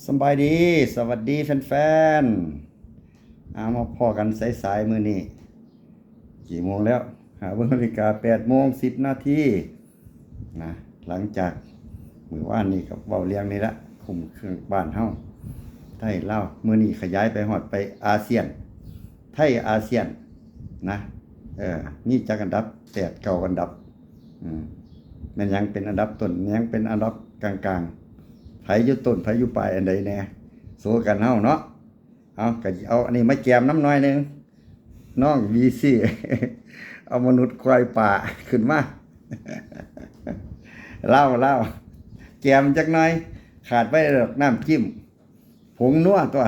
สบายดีสวัสดีแฟนๆมาพอกันสายๆมื้อนี้กี่โมงแล้วหาเบิ่งนาฬิกา8:10นะหลังจากมื้อวานนี้กับเว้าเรียงนี่ละคุมเครื่องบ้านเฮาไทยลาวมื้อนี้ขยายไปฮอดไปอาเซียนไทยอาเซียนนะมีจักอันดับ8 9อันดับแม่นยังเป็นอันดับต้นยังเป็นอันดับกลางๆไผอยู่ต้นไผอยู่ปลายอันใดแน่สู้กันเฮาเนาะก็เอาอันนี้มาแจมน้ำน้อยนึงน้องVC เอามนุษย์ควายป่าขึ้นมาเล่าแจมจักหน่อยขาดไปดอกน้ำจิ้มผงนัวตัว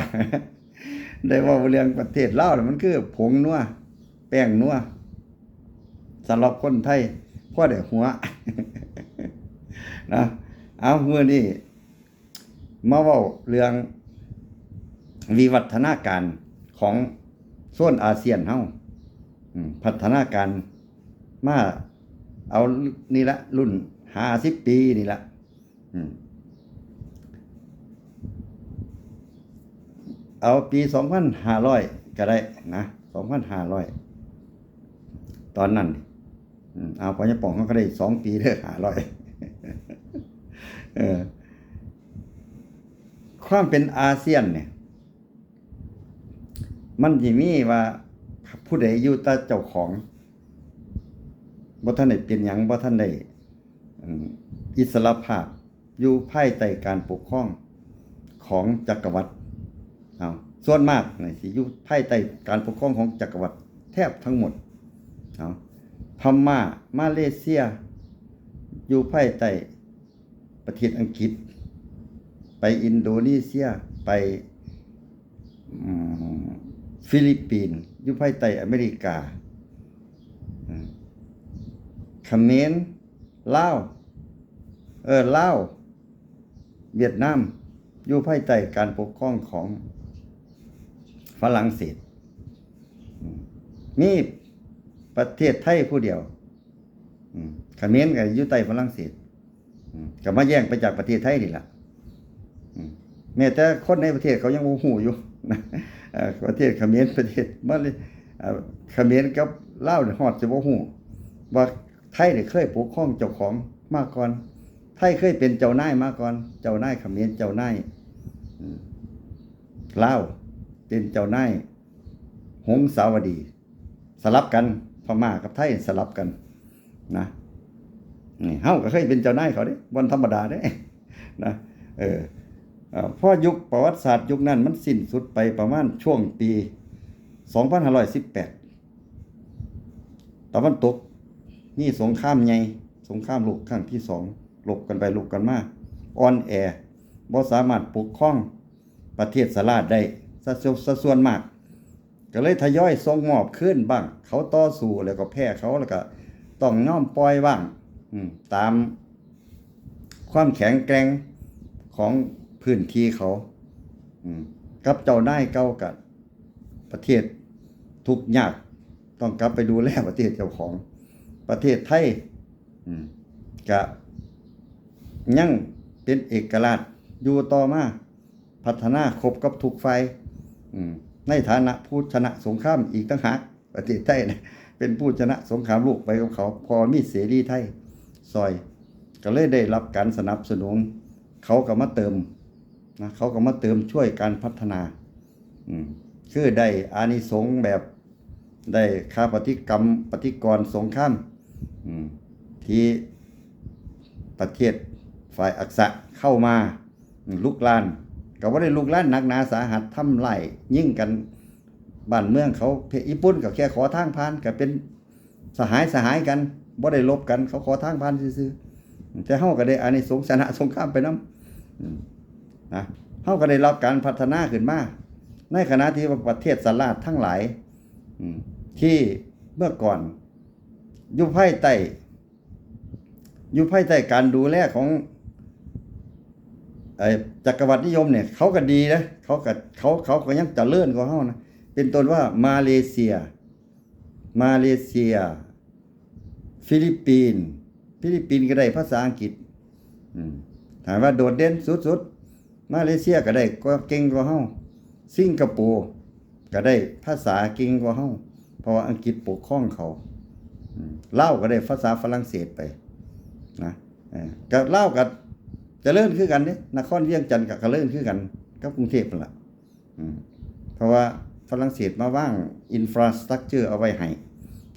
ได้ว่าเรื่องประเทศลาวมันคือผงนัวแป้งนัวสำหรับคนไทยพอได้หัวนะเอามื้อนี้มาเว้าเรื่องวิวัฒนาการของโซนอาเซียนเฮาพัฒนาการมาเอานี่ละรุ่น50 ปีนี่ละเอาปี2500ก็ได้นะ2500ตอนนั้นเอาพอจะป่องเขาก็ได้2 ปีเด้อ500ความเป็นอาเซียนเนี่ยมันสิมีว่าผู้ใดอยู่แต่เจ้าของบ่ทันได้เป็นหยังบ่ทันได้อิสรภาพอยู่ภายใต้การปกครองของจักรวรรดิส่วนมากนี่สิอยู่ภายใต้การปกครองของจักรวรรดิแทบทั้งหมดพม่ามาเลเซียอยู่ภายใต้ประเทศอังกฤษไปอินโดนีเซียไปฟิลิปปินส์อยู่ภายใต้อเมริกาเขมรลาวเวียดนามอยู่ภายใต้การปกครองของฝรั่งเศสมีประเทศไทยผู้เดียวเขมรก็อยู่ใต้ฝรั่งเศสก็มาแย่งไปจากประเทศไทยนี่ล่ะแม้แต่คนในประเทศเขายังบ่ฮู้อยู่นะประเทศเขมรประเทศมาเลยเขมรกับลาวฮอดจะบ่ฮู้ว่าไทยได้เคยปกครองเจ้าของมาก่อนไทยเคยเป็นเจ้านายมาก่อนเจ้านายเขมรเจ้านายลาวเป็นเจ้านายหงสาวดีสลับกันพม่ากับไทยสลับกันนะนี่เฮาก็เคยเป็นเจ้านายเขาเด้บ่ธรรมดาเด้นะพอยุคประวัติศาสตร์ยุคนั้นมันสิ้นสุดไปประมาณช่วงปี2518ตะวันตกนี่สงครามใหญ่สงครามโลกครั้งที่2ลบกันไปลบกันมาอ่อนแอบ่สามารถปกครองประเทศสลาดได้ซะส่วนมากก็เลยทยอยส่งมอบคืนบ้างเขาต่อสู้แล้วก็แพ้เขาแล้วก็ต้องยอมปล่อยบ้างตามความแข็งแกร่งของพื้นที่เขากับเจ้านายเก่ากับประเทศทุกข์ยากต้องกลับไปดูแลประเทศเจ้าของประเทศไทยก็ยังเป็นเอกราชอยู่ต่อมาพัฒนาครบกับทุกฝ่ายในฐานะผู้ชนะสงครามอีกต่างหากประเทศไทยนะเป็นผู้ชนะสงครามโลกไปกับเขาพอมีเสรีไทยซอยก็เลยได้รับการสนับสนุนเขาก็มาเติมนะเขาก็มาเติมช่วยการพัฒนาคือได้อานิสงส์แบบได้ค่าปฏิกรสงครามที่ประเทศฝ่ายอักษะเข้ามาลุกลานก็บ่ได้ลุกลานหนักหนาสาหัสทำไล่ยิ่งกันบ้านเมืองเขาญี่ปุ่นก็แค่ขอทางผ่านก็เป็นสหายกันบ่ได้ลบกันเขาขอทางผ่านซื่อๆแต่เฮาก็ได้อานิสงส์ชนะสงครามไปนำนะเฮาก็ได้รับการพัฒนาขึ้นมาในขณะที่ประเทศสลาดทั้งหลายที่เมื่อก่อนอยู่ภายใต้การดูแลของจักรวรรดินิยมเนี่ยเขาก็ดีนะเขาก็ยังเจริญกว่าเฮานะเป็นต้นว่ามาเลเซียฟิลิปปินส์ก็ได้ภาษาอังกฤษถามว่าโดดเด่นสุด มาเลเซียก็ได้ก็เก่งกว่าเฮาสิงคโปร์ก็ได้ภาษาเก่งกว่าเฮาเพราะว่าอังกฤษปกครองเขาลาวก็ได้ภาษาฝรั่งเศสไปนะก็ลาวก็เจริญคือกันเด้นครเวียงจันทน์ก็เจริญคือกันกับกรุงเทพนั่นล่ะเพราะว่าฝรั่งเศสมาวางอินฟราสตรักเจอร์เอาไว้ให้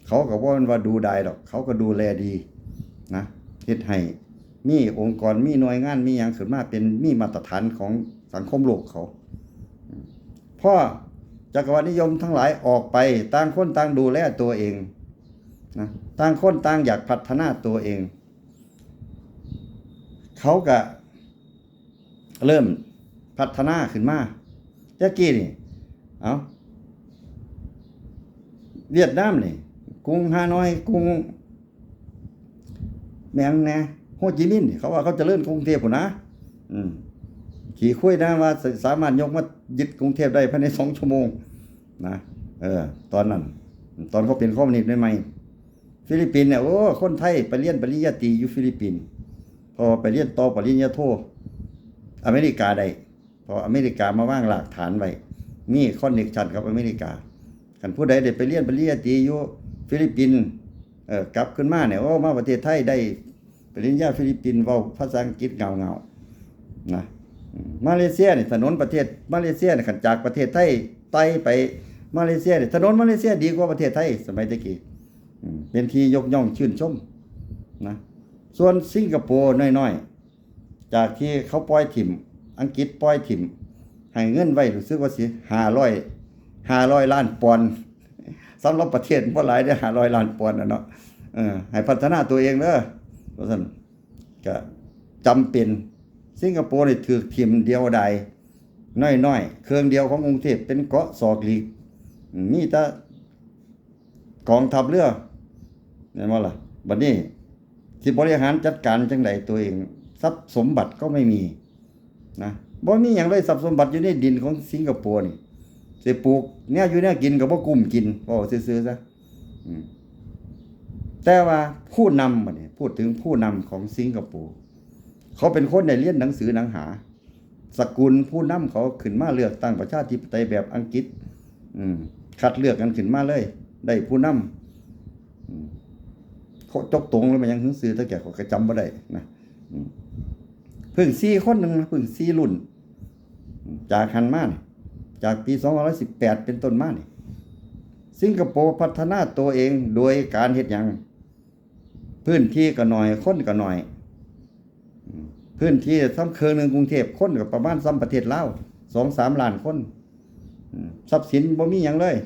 เขาก็บ่ว่าดูได้ดอกเขาก็ดูแลดีนะเฮ็ดให้มีองค์กรมีหน่วยงานมีหยังขึ้นมาเป็นมีมาตรฐานของสังคมโลกเขาพอจักรวรรดินิยมทั้งหลายออกไปต่างคนต่างดูแลตัวเองนะต่างคนต่างอยากพัฒนาตัวเองเขาก็เริ่มพัฒนาขึ้นมาตะกี้นี่เวียดนามนี่กรุงฮานอยกรุงแม่งแน่โฮจิมินห์เขาว่าเขาเจริญกรุงเทพพุ่นนะขี่คุยนะว่าสามารถยกมายึดกรุงเทพได้ภายใน2 ชั่วโมงนะตอนนั้นตอนเขาเป็นคอมมิวนิสต์ใหม่ๆฟิลิปปินส์เนี่ยโอ้คนไทยไปเรียนปริญญาตรีอยู่ฟิลิปปินส์พอไปเรียนต่อปริญญาโทอเมริกาได้พออเมริกามาวางหลักฐานไว้มีคอนเนคชั่นกับอเมริกาคันผู้ใดได้ไปเรียนปริญญาตรีอยู่ฟิลิปปินส์กลับขึ้นมาเนี่ยโอ้มาประเทศไทยได้ปริญญาฟิลิปปินส์เว้าภาษาอังกฤษเงาๆนะมาเลเซียนี่ถนนประเทศมาเลเซียนี่คันจากประเทศไทยไต่ไปมาเลเซียนี่ถนนมาเลเซียดีกว่าประเทศไทยสมัยตะกี้เป็นที่ยกย่องชื่นชมนะส่วนสิงคโปร์น้อยๆจากที่เขาปล่อยถิ่มอังกฤษปล่อยถิ่มให้เงินไว้รู้สึกว่าสิ500ล้านปอนด์สำหรับประเทศบ่หลายได้500ล้านปอนด์เนาะให้พัฒนาตัวเองเด้อว่าซั่นก็จำเป็นสิงคโปร์นี่ถูกถิ่มเดียวดายน้อยๆเครื่องเดียวของกรุงเทพเป็นเกาะศอกหลีกมีแต่กองทัพเรือเห็นบ่ล่ะบัดนี้สิบริหารจัดการจังไดตัวเองทรัพย์สมบัติก็ไม่มีนะบ่มีหยังเลยทรัพย์สมบัติอยู่ในดินของสิงคโปร์นี่สิปลูกแนวอยู่แนวกินก็บ่กุ้มกินเว้าซื่อๆซะแต่ว่าผู้นำบัดนี้พูดถึงผู้นำของสิงคโปร์เขาเป็นคนได้เรียนหนังสือหนังหาสกุลผู้นำเขาขึ้นมาเลือกตั้งประชาธิปไตยแบบอังกฤษคัดเลือกกันขึ้นมาเลยได้ผู้นำเขาจกตรงเลยมันยังหนังสือถ้าแก่เขาก็จำบ่ได้นะเพิ่ง4คนนึงเพิ่ง4รุ่นจากหันมาจากปี2518เป็นต้นมานี่สิงคโปร์พัฒนาตัวเองโดยการเฮ็ดหยังพื้นที่ก็น้อยคนก็น้อยพื้นที่ซ้ำเครื่องนึงกรุงเทพคนก็ประมาณซ้ำประเทศลาว 2-3 ล้านคนทรัพย์สินบ่มีหยังเลย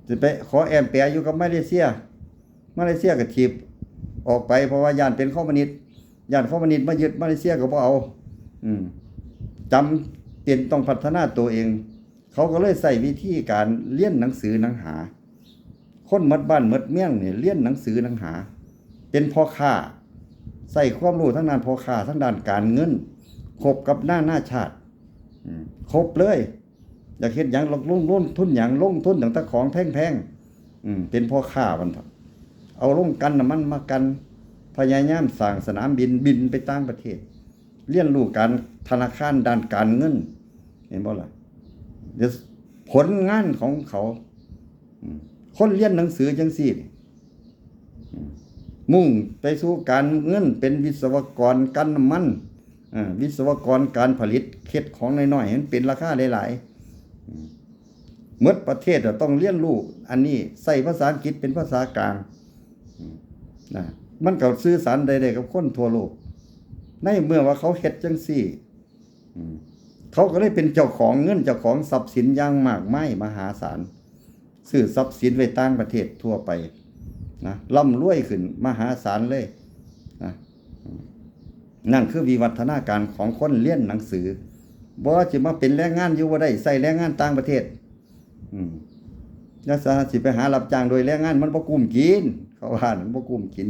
สิไปขอแอมแปรอยู่กับมาเลเซียก็ถีบออกไปเพราะว่าย่านเป็นคอมมิวนิสต์มายึดมาเลเซียก็บ่เอาจำเป็นต้องพัฒนาตัวเองเขาก็เลยใช้วิธีการเรียนหนังสือหนังหาคนหมดบ้านหมดเมืองนี่เรียนหนังสือหนังหาเป็นพ่อค้าใส่ความรู้ทั้งด้านพ่อค้าทั้งด้านการเงินครบกับหน้าชาติครบเลยอยากเฮ็ดหยังลงทุนหยังลงทุนตั้งแต่ของแพงๆเป็นพ่อค้ามันเอาลงกันน้ำมันมากันพยายามสร้างสนามบินไปต่างประเทศเรียนรู้การธนาคารด้านการเงินเห็นบ่ล่ะเดี๋ยวผลงานของเขาคนเรียนหนังสือจังซี่มุ่งไปสู่การเงินเป็นวิศวกรกันน้ำมันวิศวกรการผลิตเฮ็ดของน้อยๆให้มันเป็นราคาหลายๆหมดประเทศต้องเรียนรู้อันนี้ใช้ภาษาอังกฤษเป็นภาษากลางนะมันก็สื่อสารได้กับคนทั่วโลกในเมื่อว่าเขาเฮ็ดจังซี่เขาก็เลยเป็นเจ้าของเงินเจ้าของทรัพย์สินอย่างมากมายมหาศาลซื้อทรัพย์สินไว้ต่างประเทศทั่วไปนะร่ำรวยขึ้นมหาศาลเลยนะนั่นคือวิวัฒนาการของคนเรียนหนังสือบ่สิมาเป็นแรงงานอยู่บ่ได้ใส่แรงงานต่างประเทศแล้วสิไปหารับจ้างโดยแรงงานมันบ่กุ้มกินเขาว่ามันบ่กุ้มกิน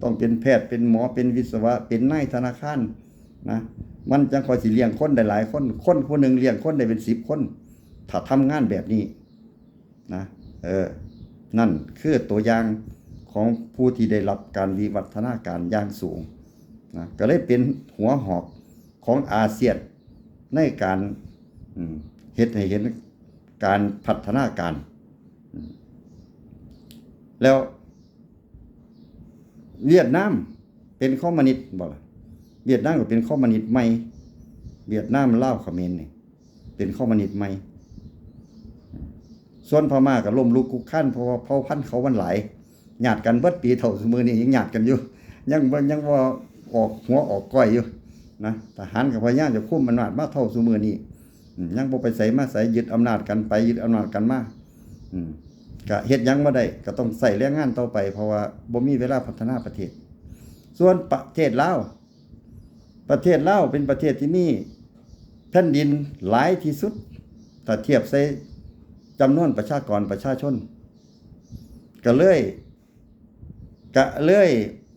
ต้องเป็นแพทย์เป็นหมอเป็นวิศวะเป็นนายธนาคารนะมันจังค่อยสิเลี้ยงคนได้หลายคนผู้นึงเลี้ยงคนได้เป็น10คนถ้าทำงานแบบนี้นะนั่นคือตัวอย่างของผู้ที่ได้รับการวิวัฒนาการอย่างสูงนะก็เลยเป็นหัวหอก ของอาเซียนในการเฮ็ดให้เห็นการพัฒนาการแล้วเวียดนามเป็นคอมมิวนิสต์บ่ล่ะเวียดนามก็เป็นคอมมิวนิสต์ใหม่เวียดนามลาวเขมรนี่เป็นคอมมิวนิสต์ใหม่ส่วนพม่าก็ล้มลุกคลุกคลานเพราะว่าเผ่าพันธุ์เขามันหลายญาติกันเบิดปีเท่าซุมื้อนี้ยังญาติกันอยู่ยังบ่ออกหัวออกก้อยอยู่นะทหารก็พยายามจะคุมอำนาจมาเท่าซุมื้อนี้ยังบ่ไปไสมาไสยึดอำนาจกันไปยึดอำนาจกันมาก็เฮ็ดหยังบ่ได้ก็ต้องใส่แรงงานต่อไปเพราะว่าบ่มีเวลาพัฒนาประเทศส่วนประเทศลาวเป็นประเทศที่มีแผ่นดินหลายที่สุดถ้าเทียบใส่จำนวนประชากรประชาชนก็เลย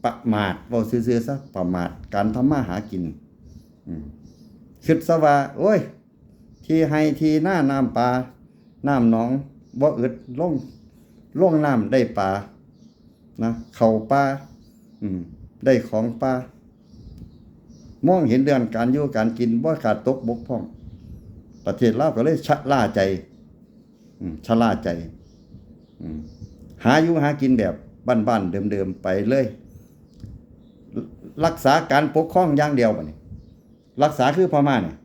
ประมาทเว้าซื่อๆซะประมาทการทำมาหากินคิดซะว่าโอ้ยที่ให้ที่หน้าน้ำปลาน้ำหนองบ่อึดลงน้ำได้ปลานะเข้าปลาได้ของปลามองเห็นเรื่องการอยู่การกินบ่ขาดตกบกพร่องประเทศลาวก็เลยชะล่าใจหาอยู่หากินแบบบ้านๆเดิมๆไปเลยรักษาการปกครองอย่างเดียวบัดนี้รักษาคือพม่าเนี่ย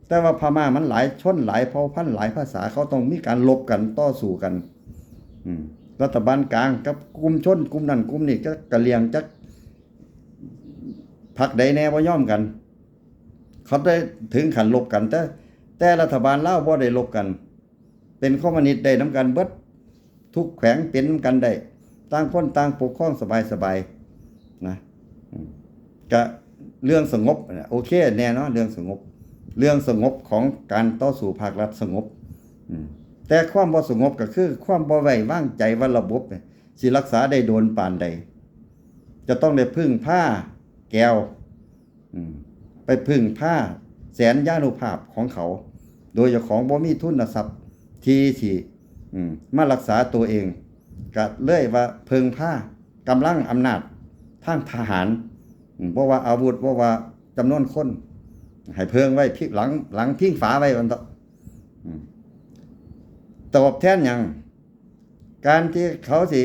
แต่ว่าพม่ามันหลายชนหลายเผ่าพันธุ์หลายภาษาเขาต้องมีการลบกันต่อสู้กันรัฐบาลกลางกับกลุ่มชนกลุ่มนั้นกลุ่มนี้ก็กะเหรี่ยงจักพรรคใดแน่บ่ยอมกันเขาได้ถึงขั้นลบกันแต่รัฐบาลลาวบ่ได้ลบกันเป็นคอมมิวนิสต์ได้นำกันเบิดทุกแขวงเป็นนำกันได้ต่างคนต่างปกครองสบายๆนะก็เรื่องสงบโอเคแน่เนาะเรื่องสงบของการต่อสู้ภาครัฐสงบแต่ความบ่สงบก็คือความบ่ไว้วางใจว่าระบบสิรักษาได้โดนปานใดจะต้องได้พึ่งผ้าแก้วไปพึ่งผ้าแสนยานุภาพของเขาโดยเจ้าของบ่มีทุนทรัพย์ที่สิมารักษาตัวเองก็เลยว่าพึ่งผ้ากำลังอำนาจทางทหารบ่ว่าอาวุธบ่ว่าจำนวนคนให้เพิ่งไว้พิกหลังพิงฝาไว้มันตอบแทนหยังการที่เขาสิ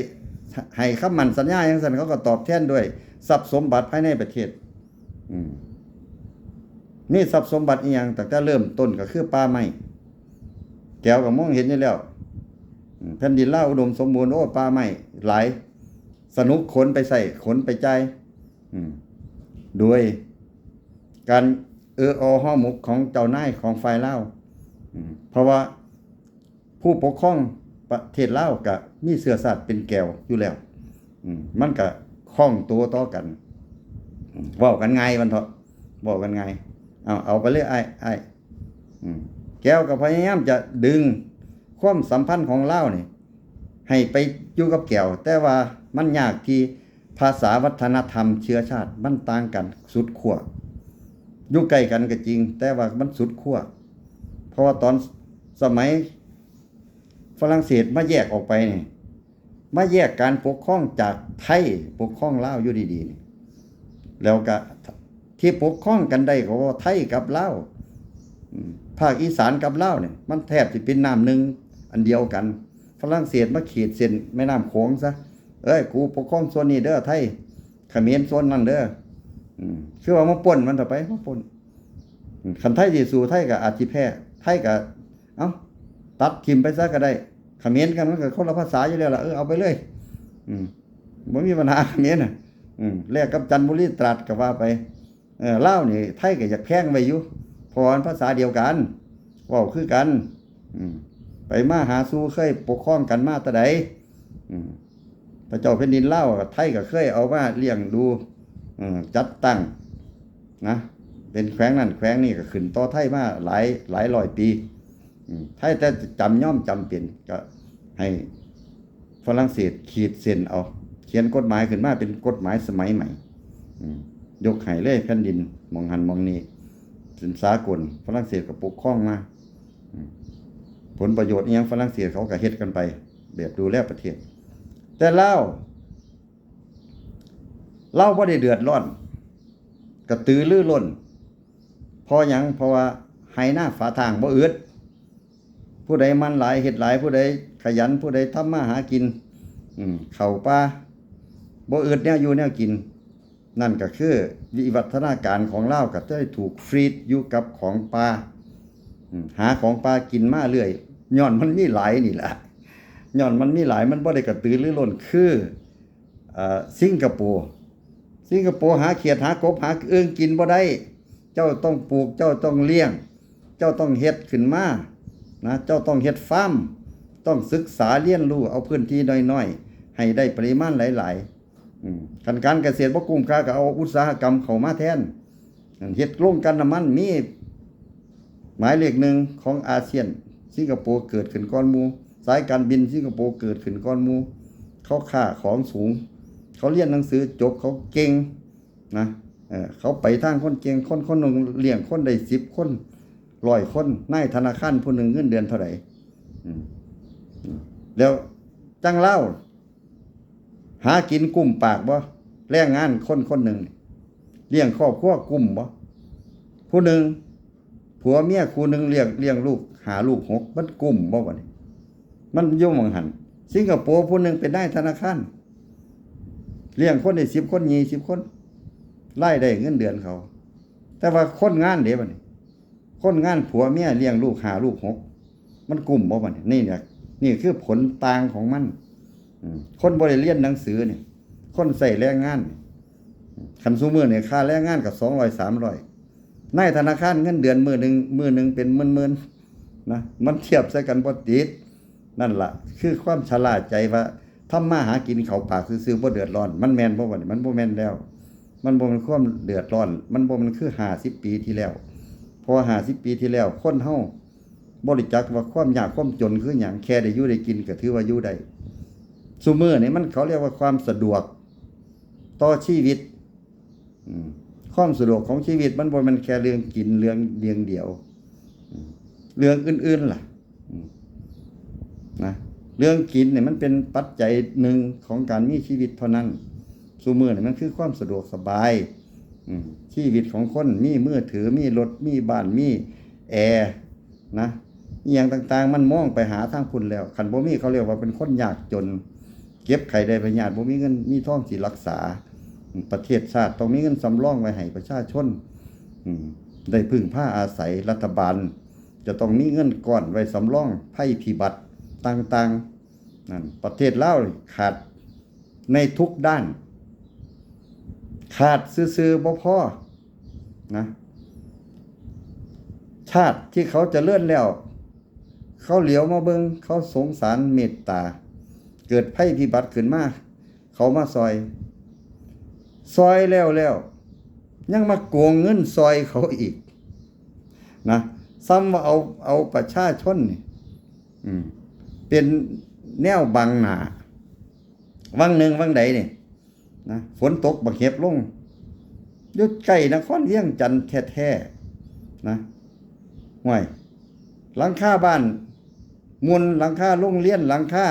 ให้คำมั่นสัญญาอย่างนั้นเขาก็ตอบแทนด้วยทรัพย์สมบัติภายในประเทศนี่ทรัพย์สมบัติอีหยังตั้งแต่เริ่มต้นก็คือป่าไม้แก้วก็มองเห็นอยู่แล้วแผ่นดินลาวอุดมสมบูรณ์โอ้ป่าไม้หลายสนุกขนไปใส่ขนไปจ่ายโดยการห่อหมกของเจ้านายของฝ่ายลาวเพราะว่าผู้ปกครองประเทศลาวก็มีเชื้อชาติเป็นแก้วอยู่แล้วมันก็คล้องตัวต่อกันเว้ากันง่ายมันเถาะเว้ากันง่ายเอาไปเลยอ้ายแก้วก็พยายามจะดึงความสัมพันธ์ของลาวนี่ให้ไปอยู่กับแก้วแต่ว่ามันยากที่ภาษาวัฒนธรรมเชื้อชาติมันต่างกันสุดขั้วอยู่ใกล้กันก็จริงแต่ว่ามันสุดขั้วเพราะว่าตอนสมัยฝรั่งเศสมาแยกออกไปนี่มาแยกการปกครองจากไทยปกครองลาวอยู่ดีๆนี่แล้วก็ที่ปกครองกันได้ก็ว่าไทยกับลาวภาคอีสานกับลาวเนี่ยมันแทบสิเป็นน้ำหนึ่งอันเดียวกันฝรั่งเศสมาขีดเส้นแม่น้ำโขงซะกูปกครองส่วนนี้เด้อไทยเขมรส่วนนั้นเด้อคือว่ามาป่นมันต่อไปมาป่นคันไทยสิสู่ไทยก็อาจสิแพ้ไทยก็ตัดทิมไปซะก็ได้เขมรกันมันก็คนละภาษาอยู่แล้วล่ะเอาไปเลยบ่มีปัญหาเขมรน่ะแลกกับจันทบุรีตราดก็ว่าไปลาวนี่ไทยก็อยากแพงไว้อยู่เพราะภาษาเดียวกันเว้าคือกันไปมาหาสู่เคยปกครองกันมาแต่ใดพระเจ้าแผ่นดินลาวไทยก็เคยเอามาเลี้ยงดูจัดตั้งนะเป็นแขวงนั้นแขวงนี้ก็ขึ้นต่อไทยมาหลายร้อยปีไทยแต่จำเป็นก็ให้ฝรั่งเศสขีดเส้นเอาเขียนกฎหมายขึ้นมาเป็นกฎหมายสมัยใหม่ยกให้เลยแผ่นดินมองหันมองนี้เป็นสากลฝรั่งเศสก็ปกครองมาผลประโยชน์อีหยังฝรั่งเศสเขาก็เฮ็ดกันไปแบบดูแลประเทศแต่ลาวบ่ได้เดือดร้อนกระตือรือร้น เพราะหยังเพราะว่าให้หน้าฝาทางบ่อึดผู้ใดมันหลายเฮ็ดหลายผู้ใดขยันผู้ใดทำมาหากินเข้าป่าบ่อึดแนวอยู่แนวกินนั่นก็คือวิวัฒนาการของลาวก็ได้ถูกฟรีดอยู่กับของป่าหาของป่ากินมาเรื่อยย้อนมันมีหลายนี่แหละย้อนมันมีหลายมันบ่ได้กระตือรือร้นคือสิงคโปร์หาเขียดหากบหาอึ่งกินบ่ได้เจ้าต้องปลูกเจ้าต้องเลี้ยงเจ้าต้องเฮ็ดขึ้นมานะเจ้าต้องเฮ็ดฟาร์มต้องศึกษาเรียนรู้เอาพื้นที่น้อยๆให้ได้ปริมาณหลายๆการเกษตรบ่คุ้มค่าก็เอาอุตสาหกรรมเข้ามาแทนเฮ็ดโรงกลั่นน้ำมันมีหมายเลขหนึ่งของอาเซียนสิงคโปร์เกิดขึ้นก่อนหมู่สายการบินสิงคโปร์เกิดขึ้นก่อนหมู่เขาค่าของสูงเขาเรียนหนังสือจบเขาเก่งนะเขาไปทางคนเก่งคนนึงเลี้ยงคนได้10 คน100 คนนายธนาคารผู้หนึ่งเงินเดือนเท่าไหร่แล้วจังเล่าหากินกุ้มปากบ่แรงงานคนหนึ่งเลี้ยงครอบครัวกุ้มบ่ผู้หนึ่งผัวเมียคู่หนึ่งเลี้ยงลูกหาลูก6มันกุ้มบ่วะนี่มันยุ่งมังหันสิงคโปร์ผู้หนึ่งเป็นนายธนาคารเลี้ยงคนได้10 คน20 คนไล่ได้เงินเดือนเขาแต่ว่าคนงานเด้บัดนี้คนงานผัวเมียเลี้ยงลูกหาลูก6มันกลุ่มบ่บัดนี้นี่เนี่ยนี่คือผลต่างของมันคนบ่ได้เรียนหนังสือนี่คนใส่แรงงานคันซุมื้อนี่ค่าแรงงานก็200 300นายธนาคารเงินเดือนมื้อหนึงเป็นหมื่นๆนะมันเทียบใส่กันบ่ติดนั่นล่ะคือความฉลาดใจว่าทำมาหากินเข้าปากซื่อๆบ่เดือดร้อนมันแม่นบ่บัดนี้มันบ่แม่นแล้วมันบ่แม่นความเดือดร้อนมันบ่แม่นคือ50 ปีที่แล้วเพราะ50 ปีที่แล้วคนเฮาบ่รู้จักว่าความยากความจนคือหยังแค่ได้อยู่ได้กินก็ถือว่าอยู่ได้ซุมื้อนี้มันเขาเรียกว่าความสะดวกต่อชีวิตความสะดวกของชีวิตมันบ่แม่นแค่เรื่องกินเรื่องเดียวเรื่องอื่นๆล่ะนะเรื่องกินเนี่ยมันเป็นปัจจัยหนึ่งของการมีชีวิตเท่านั้นซุมื้อนี่มันคือความสะดวกสบายชีวิตของคนมีมือถือมีรถมีบ้านมีแอร์นะอีหยังต่างๆมันมองไปหาทางพุ่นแล้วคันบ่มีเขาเรียกว่าเป็นคนยากจนเก็บไข้ได้พยาธิบ่มีเงินมีทองสิรักษาประเทศชาติต้องมีเงินสำรองไว้ให้ประชาชนได้พึ่งพาอาศัยรัฐบาลจะต้องมีเงินก้อนไว้สำรองภัยพิบัติต่างๆนั่นประเทศลาวขาดในทุกด้านขาดซื่อๆบ่พอนะชาติที่เขาจะเลื่อนแล้วเขาเหลียวมาเบิ่งเขาสงสารเมตตาเกิดภัยพิบัติขึ้นมาเขามาซอยแล้วยังมาโกงเงินซอยเขาอีกนะซ้ำว่าเอาประชาชนนี่เป็นแนวบังหน้าวังหนึ่งวังใดนี่นะฝนตกบักเห็บลงอยู่ใกล้นครเวียงจันทน์แท้ๆนะห่วยหลังคาบ้านมุนหลังคาโรงเรียนหลังคา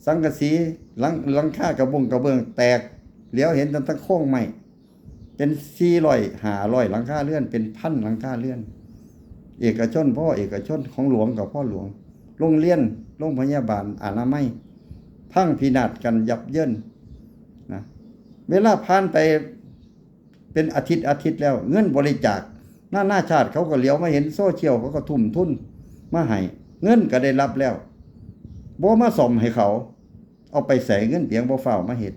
สังกะสีหลังคากระเบื้องแตกเหลียวเห็นตั้งโค้งใหม่เป็น400 500หลังคาเรือนเป็นพันหลังคาเรือนเอกชนของหลวงกับพ่อหลวงโรงเรียนโรงพยาบาลอนามัยพังพินาศกันยับเยินนะเวลาผ่านไปเป็นอาทิตย์แล้วเงินบริจาคหน้าชาติเขาก็เหลียวมาเห็นโซเชียลเขาก็ทุ่มทุนมาให้เงินก็ได้รับแล้วบ่มาซ่อมให้เขาเอาไปใส่เงินเพียงบ่ฟ้าวมาเฮ็ด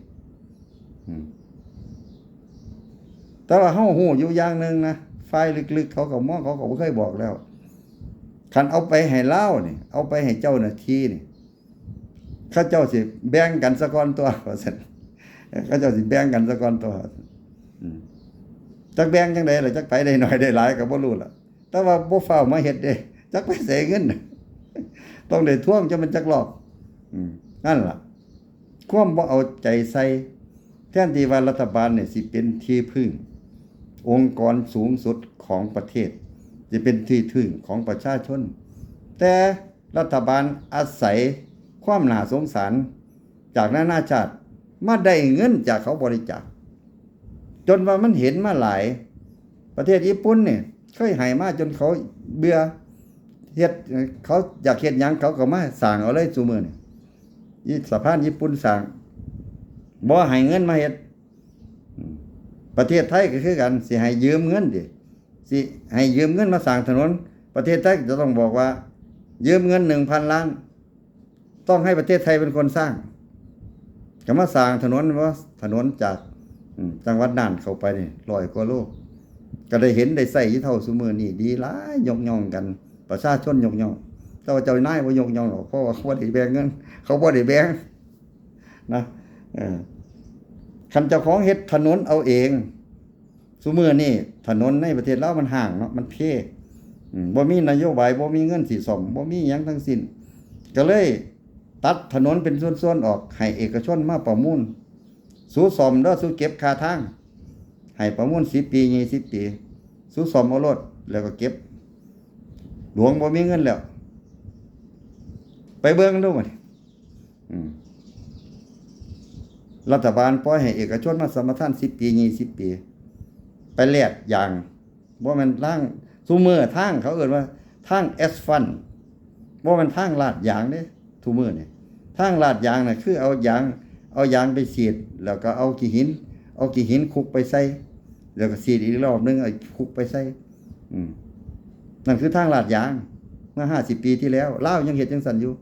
แต่ว่าเฮาฮู้อยู่อย่างนึงนะฝ่ายลึกๆเขาก็มองเขาก็บ่เคยบอกแล้วคันเอาไปให้ลาวนี่เอาไปให้เจ้าหน้าที่นี่เขาเจ้าสิแบ่งกันซะก่อนตัวว่าซั่นเขาเจ้าสิแบ่งกันซะก่อนตัวจักแบ่งจังได๋ล่ะจักไปได้น้อยได้หลายก็บ่รู้ล่ะแต่ว่าบ่ฟ้าวมาเฮ็ดเด้จักไปเสียเงินต้องได้ทวงจนมันจักรอบนั่นล่ะความบ่เอาใจใส่แทนที่ว่ารัฐบาลเนี่ยสิเป็นที่พึ่งองค์กรสูงสุดของประเทศจะเป็นที่พึ่งของประชาชนแต่รัฐบาลอาศัยความน่าสงสารจากนานาชาติมาได้เงินจากเขาบริจาคจนว่ามันเห็นมาหลายประเทศญี่ปุ่นเนี่ย เคยให้มาจนเขาเบื่อเฮ็ดเขาอยากเฮ็ดหยังเขาก็มาสร้างเอาเลยซุมื้อนี่อีสะพานญี่ปุ่นสร้างบ่ให้เงินมาเฮ็ดประเทศไทยก็คือกันสิให้ยืมเงินดิสิให้ยืมเงินมาสร้างถนนประเทศไทยจะต้องบอกว่ายืมเงิน 1,000 ล้านต้องให้ประเทศไทยเป็นคนสร้างก็มาสร้างถนนว่าถนนจากจังหวัดน่านเข้าไปนี่100 กว่าโลก็ได้เห็นได้ใช้อยู่เท่าซุมื้อนี้ดีหลายยกย่องกันประชาชนยกย่องแต่ว่าเจ้านายบ่ยกย่องหรอกเพราะว่าเขาบ่ได้แบ่งเงินเขาบ่ได้แบ่งนะคันเจ้าของเฮ็ดถนนเอาเองซุมื้อนี้ถนนในประเทศลาวมันห่างเนาะมันเพบ่มีนโยบายบ่มีเงินสิซ่อมบ่มีหยังทั้งสิ้นก็เลยตัดถนนเป็นส่วนๆออกให้เอกชนมาประมูลสู้ซ่อมแล้วสู้เก็บค่าทางให้ประมูล10 ปี20 ปีสู้ซ่อมเอารถแล้วก็เก็บหลวงบ่มีเงินแล้วไปเบิ่งดูมันรัฐบาลปล่อยให้เอกชนมาสมทาน10 ปี20 ปีไปแลกอย่างบ่แม่นทางซุมื้อทางเขาเอิ้นว่าทางแอสฟัลต์บ่แม่นทางลาดยางเด้ทุมื้อนี่ทางลาดยางน่ะคือเอายางไปฉีดแล้วก็เอาขี้หินคลุกไปใส่แล้วก็ฉีดอีกรอบนึงเอาคลุกไปใส่นั่นคือทางลาดยางเมื่อ50 ปีที่แล้วลาวยังเฮ็ดจังซั่นอยู่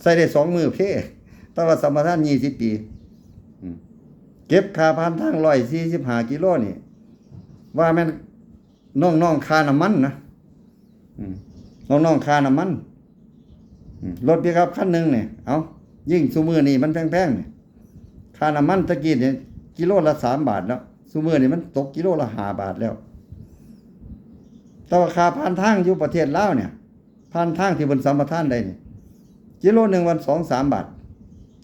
ใส่ได้2 มื้อเพแต่ว่าสมทาน20 ปีเก็บค่าผ่านทาง145 กิโลนี่ว่าแม่นน้องๆค่าน้ำมันนะน้องๆค่าน้ำมันรถปิกอัพคันนึงเนี่ยเอายิ่งซุมื้อนี้มันแพงๆนี่ค่าน้ำมันตะกี้เนี่ยกิโลละ3 บาทแล้วซุมื้อนี้มันตกกิโลละ5 บาทแล้วแต่ว่าค่าผ่านทางอยู่ประเทศลาวเนี่ยผ่านทางที่บนสัมปทานได้นี่กิโลนึงวัน 2-3 บาท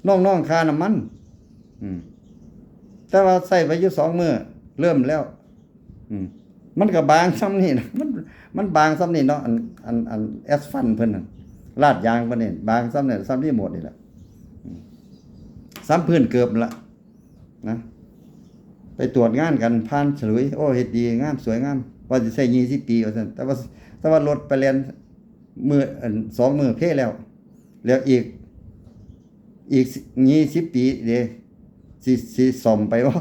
น้องๆค่าน้ำมันแต่ว่าใส่ไปอยู่2 มื้อเริ่มแล้วมันก็บางซ้ำนี่นะมันบางซ้ำนี่เนาะอันแอสฟัลต์เพิ่นน่ะลาดยางเพิ่นนี่บางซ้ำนี่ซ้ำที่หมดนี่แหละซ้ำพื้นเกือบละนะไปตรวจงานกันผ่านฉลุยโอ้เฮ็ดดีงามสวยงามว่าสิใช้20 ปีว่าซั่นแต่ว่ารถไปเรียนมื้อ2 มื้อเพแล้วอีก20 ปีเด้สิซ่อมไปบ่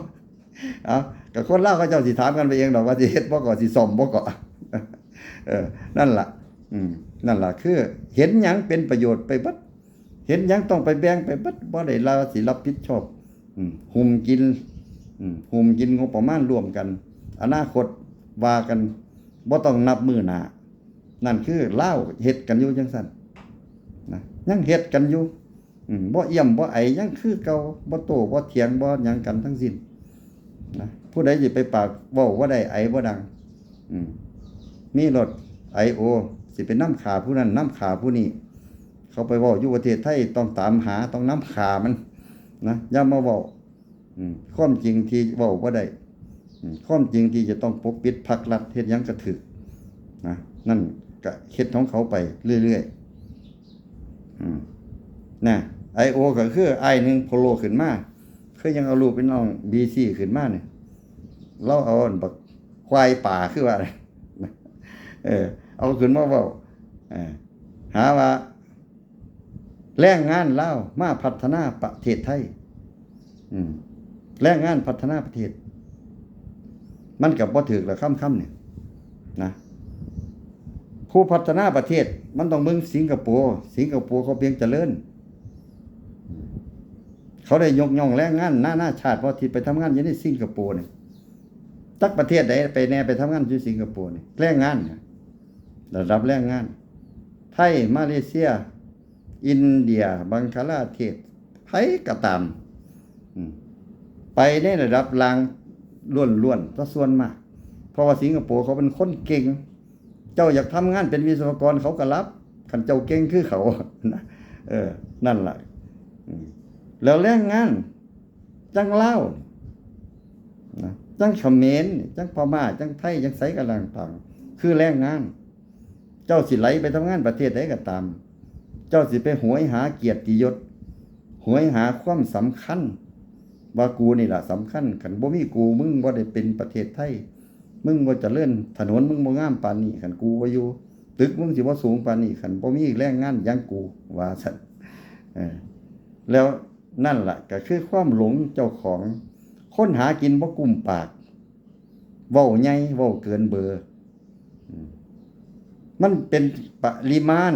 เอาก็คนลาวเขาเจ้าสิถามกันไปเองดอกว่าสิเฮ็ดบ่ก็สิซ่อมบ่ก็นั่นล่ะนั่นล่ะคือเห็นหยังเป็นประโยชน์ไปเบิดเห็นหยังต้องไปแบ่งไปเบิดบ่ได้ลาสิรับผิดชอบหุมกินงบประมาณร่วมกันอนาคตว่ากันบ่ต้องนับมื้อหน้านั่นคือลาวเฮ็ดกันอยู่จังซั่นนะยังเฮ็ดกันอยู่บ่เอี่ยมบ่ไอยังคือเก่าบ่โต้บ่เถียงบ่หยังกันทั้งสิ้นนะผู้ใดสิไปปากเว้าบ่ได้ไอบ่ดังมีรถ IO สิเป็นน้ำขาผู้นั้นน้ำขาผู้นี้เขาไปเว้าอยู่ประเทศไทยต้องตามหาต้องน้ำขามันนะอย่ามาเว้าความจริงที่เว้าบ่ได้ความจริงที่จะต้องปกปิดภักรัฐเฮ็ดหยังก็ถูกนะนั่นก็เฮ็ดของเขาไปเรื่อยๆนะ IO ก็คือไอนึงโผล่ขึ้นมาคือยังเอารูปเป็นน้อง BC ขึ้นมาเนี่ยเราเอาบักควายป่าคือว่าเอาขึ้นมาเว้าหาว่าแรงงานลาวมาพัฒนาประเทศไทยแรงงานพัฒนาประเทศมันก็บ่ถูกแล้วค่ำๆเนี่ยนะผู้พัฒนาประเทศมันต้องเบิ่งสิงคโปร์เขาเพียงเจริญเขาได้ยกย่องแรงงานนานาชาติว่าที่ไปทำงานอยู่ในสิงคโปร์นี่ตักประเทศใดไปแน่ไปทำงานอยู่สิงคโปร์นี่แรงงานระดับแรงงานไทยมาเลเซียอินเดียบังคลาเทศไผก็ตามไปในระดับลางล้วนๆซะส่วนมากเพราะว่าสิงคโปร์เขาเป็นคนเก่งเจ้าอยากทำงานเป็นวิศวกรเขาก็รับคันเจ้าเก่งคือเขานะนั่นล่ะแล้วแรงงานจังลาวนะจังเขมรจังพม่าจังไทยจังไสกันต่างๆคือแรงงานเจ้าสิไหลไปทำงานประเทศใดก็ตามเจ้าสิไปหวยหาเกียรติยศหวยหาความสำคัญว่ากูนี่ล่ะสำคัญคันบ่มีกูมึงบ่ได้เป็นประเทศไทย มึงบ่เจริญถนนมึงบ่งามปานนี้คันกูบ่อยู่ตึกมึงสิบ่สูงปานนี้คันบ่มีแรงงานอย่างกูว่าซั่นแล้วนั่นล่ะก็คือความหลงเจ้าของคนหากินบ่กุมปากเว้าใหญ่เว้าเกินเบอร์มันเป็นปริมาณ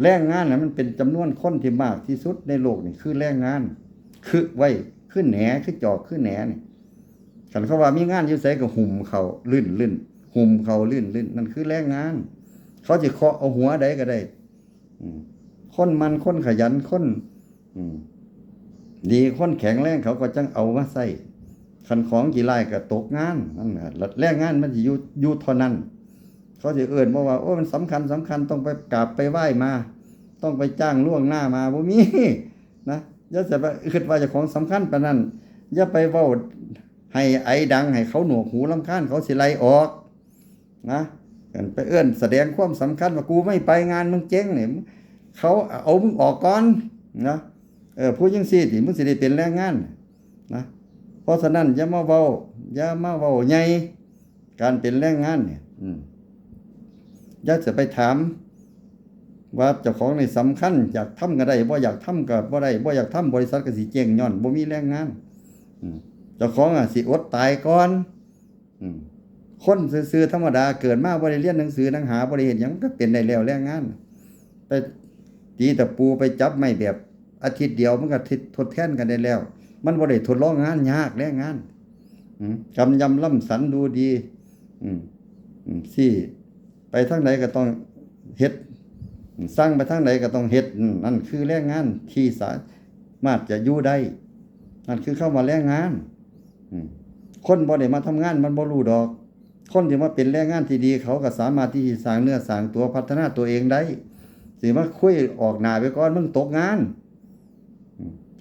แรงงานน่ะมันเป็นจำนวนคนที่มากที่สุดในโลกนี่คือแรงงานคือไว้คือแหนคือจอกคือแหนนี่คันเขาว่ามีงานอยู่ไสก็หุ่มเขาลื่นหุ่มเขาลื่นนั่นคือแรงงานเขาสิเคาะเอาหัวใดก็ได้คนมันคนขยันคนดีคนแข็งแรงเขาก็จังเอามาใส่คันของกี่ไร่ก็ตกงานนั่นน่ะแรงงานมันสิอยู่เท่านั้นเขาสิเอิ้นบ่ว่าโอ้มันสำคัญต้องไปกราบไปไหว้มาต้องไปจ้างล่วงหน้ามาบ่มีนะอย่าสิว่าคิดว่าเจ้าของสำคัญปานนั้นอย่าไปเว้าให้ไอดังให้เขาหนวกหูรำคาญเขาสิไล่ออกนะกันไปเอิ้นแสดงความสำคัญว่ากูไม่ไปงานมึงเจ๊งนี่เขาเอามึงออกก่อนนะผู้จังซี่ที่มึงสิได้เป็นแรงงานนะเพราะฉะนั้นอย่ามาเว้าใหญ่การเป็นแรงงานเนี่ยอย่าจะไปถามว่าเจ้าของนี่สำคัญอยากทำก็ได้บ่อยากทำก็บ่ได้บ่อยากทำบริษัทก็สิเจ๊งย้อนบ่มีแรงงานเจ้าของสิอดตายก่อนคนซื่อๆธรรมดาเกิดมาบ่ได้เรียนหนังสือหนังหาบ่ได้เฮ็ดหยังก็เป็นได้แล้วแรงงานไปตีตะปูไปจับไม้แบบอาทิตย์เดียวมันก็ทดแทนกันได้แล้วมันบ่ได้ทดลองงานยากแรงงานกำยำล่ำสันดูดีสิไปทางไหนก็ต้องเฮ็ดสร้างไปทางไหนก็ต้องเฮ็ดนั่นคือแรงงานที่สามารถจะอยู่ได้นั่นคือเข้ามาแรงงานคนบ่ได้มาทำงานมันบ่รู้ดอกคนที่มาเป็นแรงงานที่ดีเขาก็สามารถที่จะสร้างเนื้อสร้างตัวพัฒนาตัวเองได้สิมาคุยออกหน้าไปก่อนมึงตกงาน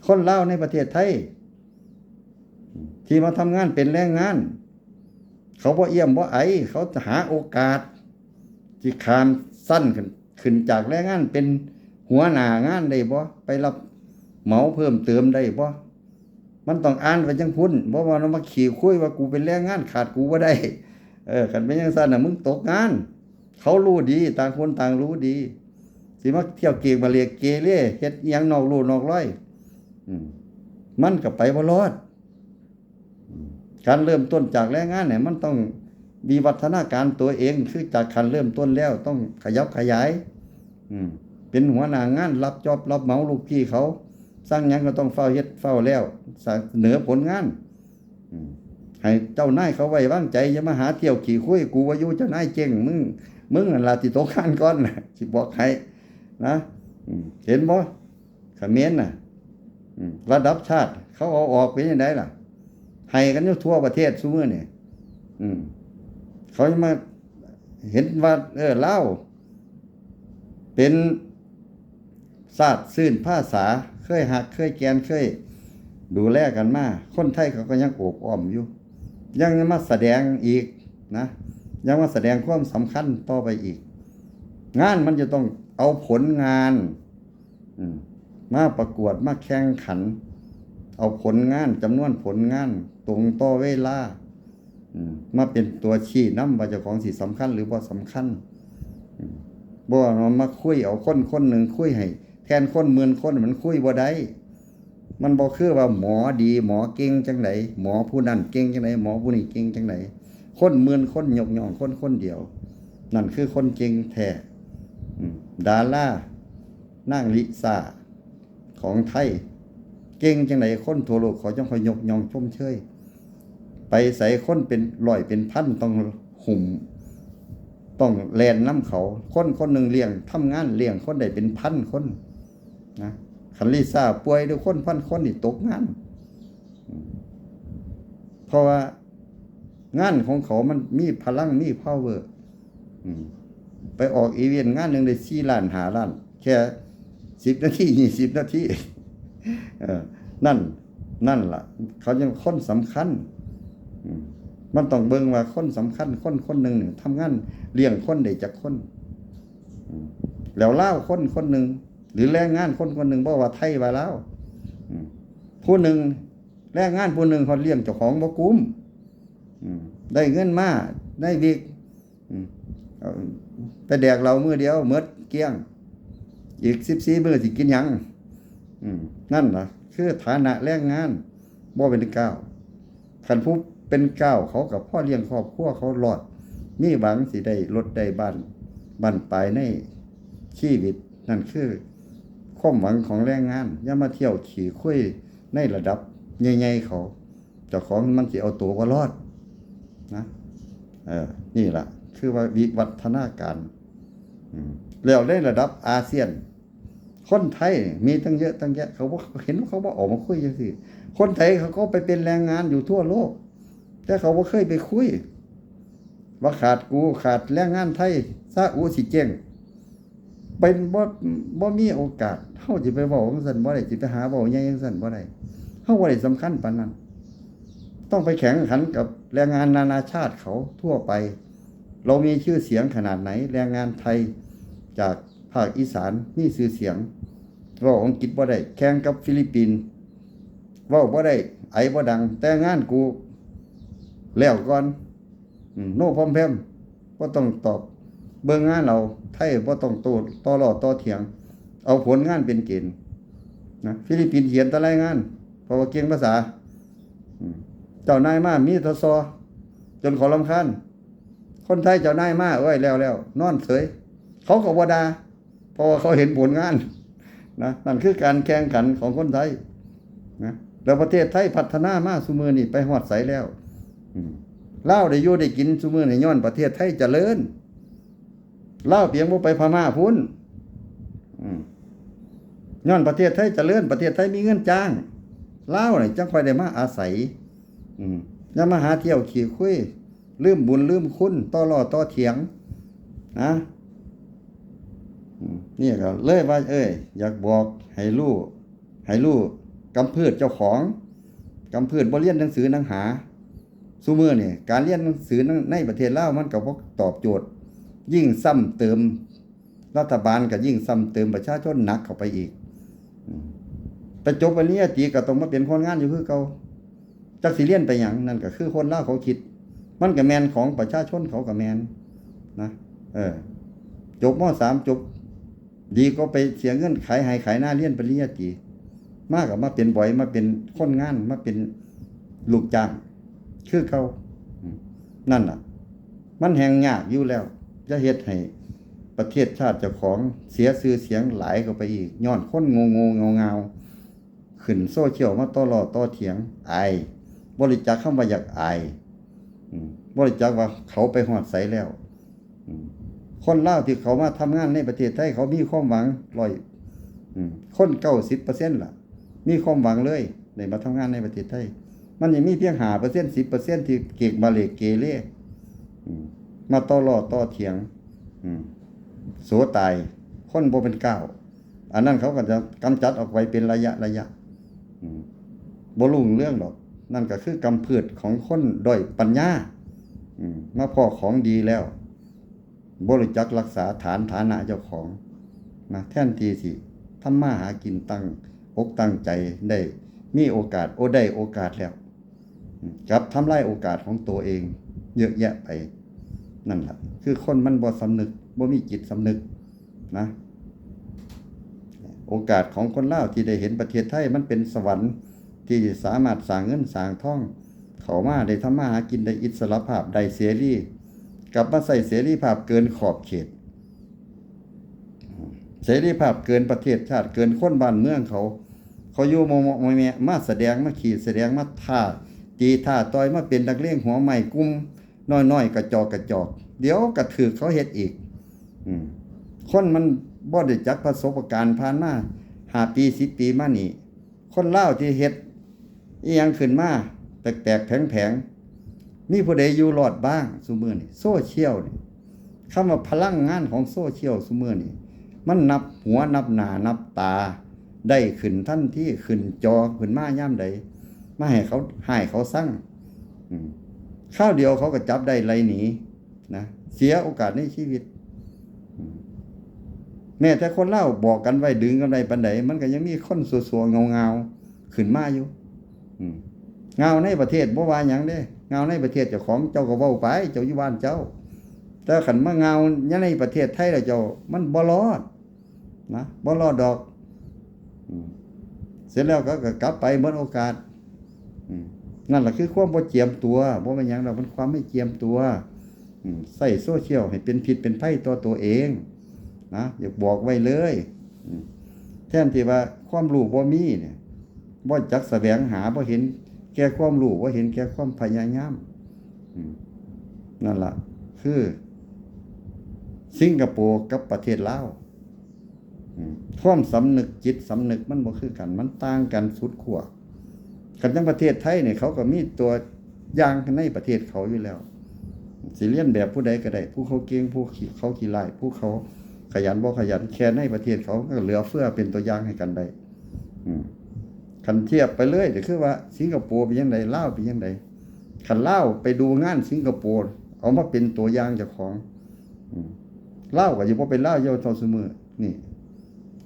คนลาวในประเทศไทยที่มาทำงานเป็นแรงงานเขาบ่เอี่ยมบ่ไอเขาจะหาโอกาสที่ขามสั้นขึ้นจากแรงงานเป็นหัวหน้างานได้บ่ไปรับเหมาเพิ่มเติมได้บ่มันต้องอ่านไปจังพุ่นบ่ว่าเรามาขี่คุยว่ากูเป็นแรงงานขาดกูบ่ได้คันเป็นจังซั่นน่ะมึงตกงานเขารู้ดีต่างคนต่างรู้ดีสิมาเที่ยวเกกมาเรียกเกเรเฮ็ดอีหยังนอกลู่นอกร้อยมันก็ไปบ่รอดการเริ่มต้นจากแรงงานเนี่ยมันต้องมีวัฒนาการตัวเองคือจากคันเริ่มต้นแล้วต้องขยับขยายเป็นหัวหน้างานรับจอบรับเหมาลูกพี่เขาสร้างหยังก็ต้องเฝ้าเฮ็ดเฝ้าแล้วเสนอผลงานให้เจ้านายเขาไว้วางใจอย่ามาหาเที่ยวขี่คุยกูว่าอยู่เจ้านายเจ๊งมึงนั่นล่ะสิตกงานก่อนน่ะสิบอกให้นะเห็นบ่เขมรน่ะระดับชาติเขาเอาออกเป็นจังได๋ล่ะให้กันอยู่ทั่วประเทศซุมื้อนี่เขาจะมาเห็นว่าลาวเป็นศาสตร์ซื่นภาษาเคยหักเคยแกนเคยดูแลกันมาคนไทยเขาก็ยังโอบอ้อมอยู่ยังมาแสดงอีกนะยังมาแสดงความสำคัญต่อไปอีกงานมันจะต้องเอาผลงานมาประกวดมาแข่งขันเอาผลงานจำนวนผลงานตรงต่อเวลามาเป็นตัวชี้นำว่าเจ้าของสิสำคัญหรือบ่สำคัญบ่มาคุยเอาคนหนึ่งคุยให้แทนคนหมื่นคนมันคุยบ่ได้มันบ่คือว่าหมอดีหมอเก่งจังไดหมอผู้นั้นเก่งจังไดหมอผู้นี้เก่งจังไดคนหมื่นคนยกย่องคนเดียวนั่นคือคนเก่งแท้ดารานางลิซ่าของไทยเก่งจังไดคนทั่วโลกเขาจังค่อยยกย่องชมเชยไปใส่คนเป็นร้อยเป็นพันต้องหุ่มต้องแล่นนำเขาคนหนึ่งเลี้ยงทำงานเลี้ยงคนได้เป็นพันคนนะคันลิซ่าป่วยด้วยคนพันคนนี่ตกงานเพราะว่างานของเขามันมีพลังมี power ไปออกอีเวนต์งานนึงได้4 ล้าน5 ล้านแค่10 นาที20 นาทีนั่นล่ะเขายังคนสำคัญมันต้องเบิ่งว่าคนสำคัญคนหนึ่งทำงานเลี้ยงคนได้จักคนแล้วลาวคนหนึ่งหรือแรงงานคนหนึ่งบ่ว่าไทยว่าลาวผู้หนึ่งแรงงานผู้หนึ่งเขาเลี้ยงเจ้าของบ่กุ้ม ได้เงินมาได้วิกเอาไปแดกเรามื้อเดียวหมดเกลี้ยงอีก14มื้อสิกินหยังนั่นล่ะคือฐานะแรงงานบ่เป็นก้าวคันผู้เป็นก้าวเขากับพ่อเลี้ยงครอบครัวเขารอดมีหวังสิได้รถได้บ้านปลายในชีวิตนั่นคือความหวังของแรงงานอย่ามาเที่ยวขี่คุยในระดับใหญ่ๆเขาเจ้าของมันสิเอาตัวบ่รอดนะนี่ล่ะคือว่าวิวัฒนาการแล้วในระดับอาเซียนคนไทยมีตั้งเยอะตั้งแยะเขาบ่เห็นเขาบ่ออกมาคุยจังซี่คนไทยเขาก็ไปเป็นแรงงานอยู่ทั่วโลกแต่เขาบ่เคยไปคุยว่าขาดแรงงานไทยซาอุสิเจ๊งเป็นบ่มีโอกาสเฮาสิไปเว้าจังซั่นบ่ได้สิไปหาเว้าใหญ่จังซั่นบ่ได้เฮาบ่ได้สำคัญปานนั้นต้องไปแข่งขันกับแรงงานนานาชาติเขาทั่วไปเรามีชื่อเสียงขนาดไหนแรงงานไทยจากภาคอีสานมีชื่อเสียงเว้าอังกฤษบ่ได้แข่งกับฟิลิปปินส์เว้าบ่ได้ไอบ่ดังแต่งานกูแล้วก่อนโน่พร้อมแพมบ่ต้องตอบเบิ่งงานเราไทยบ่ต้องโต้ต่อล้อต่อเถียงเอาผลงานเป็นเกณฑ์นะฟิลิปปินส์เขียนแต่รายงานเพราะว่าเก่งภาษาเจ้านายมามีทศจนเขารำคาญคนไทยเจ้านายมาแล้วนอนเฉยเขาก็บ่ด่าเพราะว่าเขาเห็นผลงานนะนั่นคือการแข่งขันของคนไทยนะแล้วประเทศไทยพัฒนามาซุมื้อนี้ไปฮอดไสแล้วลาวได้อยู่ได้กินซุมื้อนี้ย้อนประเทศไทยเจริญลาวเพียงบ่ไปพม่าพุ่นย้อนประเทศไทยเจริญประเทศไทยมีเงินจ้างลาวนี่จังค่อยได้มาอาศัยอย่ามาหาเที่ยวขี้คุยลืมบุญลืมคุณต่อล้อต่อเถียงนะนี่ก็เลยว่าอยากบอกให้รู้กำพืชเจ้าของกำพืชบ่เรียนหนังสือหนังหาซุมื้อนี่การเรียนหนังสือในประเทศลาวมันก็บ่ตอบโจทย์ยิ่งซ้ำเติมรัฐบาลก็ยิ่งซ้ำเติมประชาชนหนักเข้าไปอีกไปจบปริญญาตรีก็ต้องมาเป็นคนงานอยู่คือเก่าจักสิเรียนไปหยังนั่นก็คือคนลาวเขาคิดมันก็แม่นของประชาชนเขาก็แม่นนะจบม.3 จบดีก็ไปเสียเงินขายหน้าเรียนปริญญาตรีมาก็มาเป็นบ่อยมาเป็นคนงานมาเป็นลูกจ้างคือเขานั่นน่ะมันแห่งยากอยู่แล้วจะเฮ็ดให้ประเทศชาติเจ้าของเสียชื่อเสียงหลายเข้าไปอีกย้อนคนโง่ๆเงาๆขึ้นโซเชียลมาต่อล้อต่อเถียงบริจาคคำว่าอยากบริจาคว่าเขาไปฮอดไสแล้วคนลาวที่เขามาทำงานในประเทศไทยเขามีความหวังคน 90% ล่ะมีความหวังเลยได้มาทำงานในประเทศไทยมันยังมีเพียง 5% 10% ที่เกกมาเลเกเรมาต่อล้อต่อเถียงโสตายคนบ่เป็นก้าวอันนั้นเขาก็จะกำจัดออกไปเป็นระยะบ่รู้เรื่องดอกนั่นก็คือกำพืชของคนด้อยปัญญามาพอของดีแล้วบ่รู้จักรักษาฐานะเจ้าของนะแทนที่สิทำมาหากินตั้งอกตั้งใจได้มีโอกาสได้โอกาสแล้วกลับทำลายโอกาสของตัวเองเยอะแยะไปนั่นล่ะคือคนมันบ่สำนึกบ่มีจิตสำนึกนะโอกาสของคนลาวที่ได้เห็นประเทศไทยมันเป็นสวรรค์ที่สามารถสร้างเงินสร้างทองเข้ามาได้ทำมาหากินได้อิสรภาพได้เสรีกลับมาใส่เสรีภาพเกินขอบเขตเสรีภาพเกินประเทศชาติเกินคนบ้านเมืองเขาอยู่มาแสดงมาขีดแสดงมาท่าตีท่าต่อยมาเป็นนักเลงหัวใหม่กุมน้อยๆกระจอกเดี๋ยวก็ถือเขาเฮ็ดอีกคนมันบ่ได้จักประสบการณ์ผ่านมา5 ปี 10 ปีมานี่คนลาวที่เฮ็ดอีหยังขึ้นมาแตกๆแผงๆมีผู้ใดอยู่รอดบ้างซุมื้อนี้โซเชียลนี่คำว่าพลังงานของโซเชียลซุมื้อนี้มันนับหัวนับหน้านับตาได้ขึ้นทันทีขึ้นจอขึ้นมายามใดมาให้เขาสั่งข้าวเดียวเขาก็จับได้ไล่หนีนะเสียโอกาสในชีวิตแม้แต่คนเล่าบอกกันไว้ดึงกันไว้ปานใดมันก็ยังมีคนสัวๆเงาๆขึ้นมาอยู่เงาในประเทศบ่ว่าหยังเด้ เงาในประเทศเจ้าของเจ้าก็เว้าไปเจ้าอยู่บ้านเจ้าแต่ขันมาเงาในประเทศไทยแล้วเจ้ามันบ่รอดนะบ่รอดดอกเสร็จแล้วก็กลับไปหมดโอกาสนั่นแหละคือความบ่เจียมตัวบ่เป็นหยังดอกมันความไม่เจียมตัวใส่โซเชียลให้เป็นผิดเป็นภัยต่อตัวเองนะอยากบอกไว้เลยแทนที่ว่าความรู้บ่มีเนี่ยบ่จักแสวงหาบ่เห็นแก่ความรู้บ่เห็นแก่ความพยายามนั่นล่ะคือสิงคโปร์กับประเทศลาวความสำนึกจิตสำนึกมันบ่คือกันมันต่างกันสุดขั้วกันทั้งประเทศไทยเนี่ยเขาก็มีตัวอย่างในประเทศเขาอยู่แล้วสิเลียนแบบผู้ใดก็ได้ผู้เขาเก่งผู้เขาขี้ร้ายผู้เขาขยันบ่ขยันแค่ในประเทศเขาก็เหลือเฟือเป็นตัวอย่างให้กันได้คันเทียบไปเลยก็คือว่าสิงคโปร์เป็นจังไดลาวเป็นจังไดคันลาวไปดูงานสิงคโปร์เอามาเป็นตัวอย่างเจ้าของลาวก็สิบ่เป็นลาวเยาเท่าซุมื้อนี่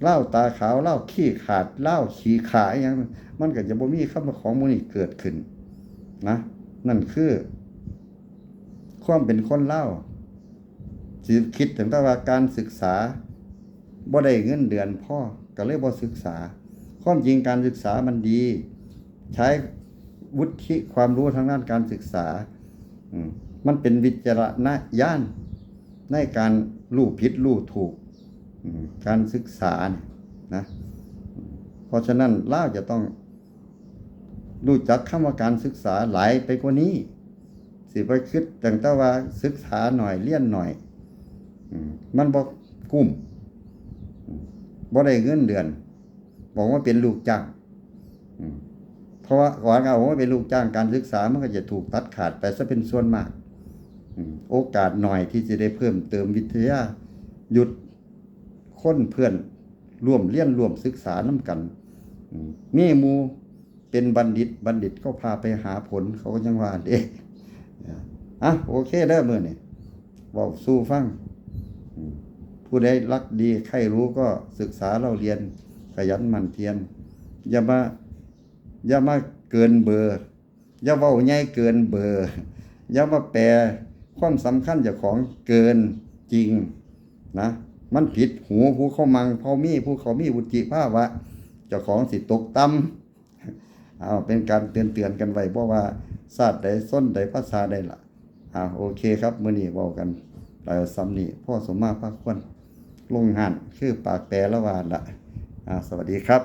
ลาวตาขาวลาวขี้ขาดลาวขี้ขาอีหยังมันก็จะบ่มีคำว่าของหมู่นี้เกิดขึ้นนะนั่นคือความเป็นคนลาวสิคิดถึงแต่ว่าการศึกษาบ่ได้เงินเดือนพอก็เลยบ่ศึกษาความจริงการศึกษามันดีใช้วุฒิความรู้ทางด้านการศึกษามันเป็นวิจารณญาณในการรู้ผิดรู้ถูกการศึกษาเนี่ยนะเพราะฉะนั้นลาวจะต้องรู้จักคำว่าการศึกษาหลายไปกว่านี้สิไปคิดตั้งแต่ว่าศึกษาหน่อยเรียนหน่อยมันบ่กุ้มบ่ได้เงินเดือนบอกว่าเป็นลูกจ้างเพราะว่าก่อนเอาว่าเป็นลูกจ้างการศึกษามันก็จะถูกตัดขาดไปซะเป็นส่วนมากโอกาสหน่อยที่จะได้เพิ่มเติมวิทยาหยุดคนเพื่อนร่วมเรียนร่วมศึกษานำกันมีหมู่เป็นบัณฑิตก็พาไปหาผลเขาก็ยังว่าเด้โอเคเด้อมื้อนี้เว้าสู่ฟังผู้ใดรักดีใครรู้ก็ศึกษาเราเรียนขยันหมั่นเพียรอย่ามาเกินเบอร์อย่าเว้าใหญ่เกินเบอร์อย่ามาแปลความสำคัญเจ้าของเกินจริงนะมันผิดหูผู้เขามังผู้เขามีวุฒิภาวะเจ้าของสิตกต่ำเป็นการเตือนกันไว้เพราะว่าศาสตร์ใดส้นใดภาษาใดล่ะโอเคครับมื้อนี้เว้ากันซ้ำนี้พ่อสมมาภาคควรลงหันคือปากแปรละวานละสวัสดีครับ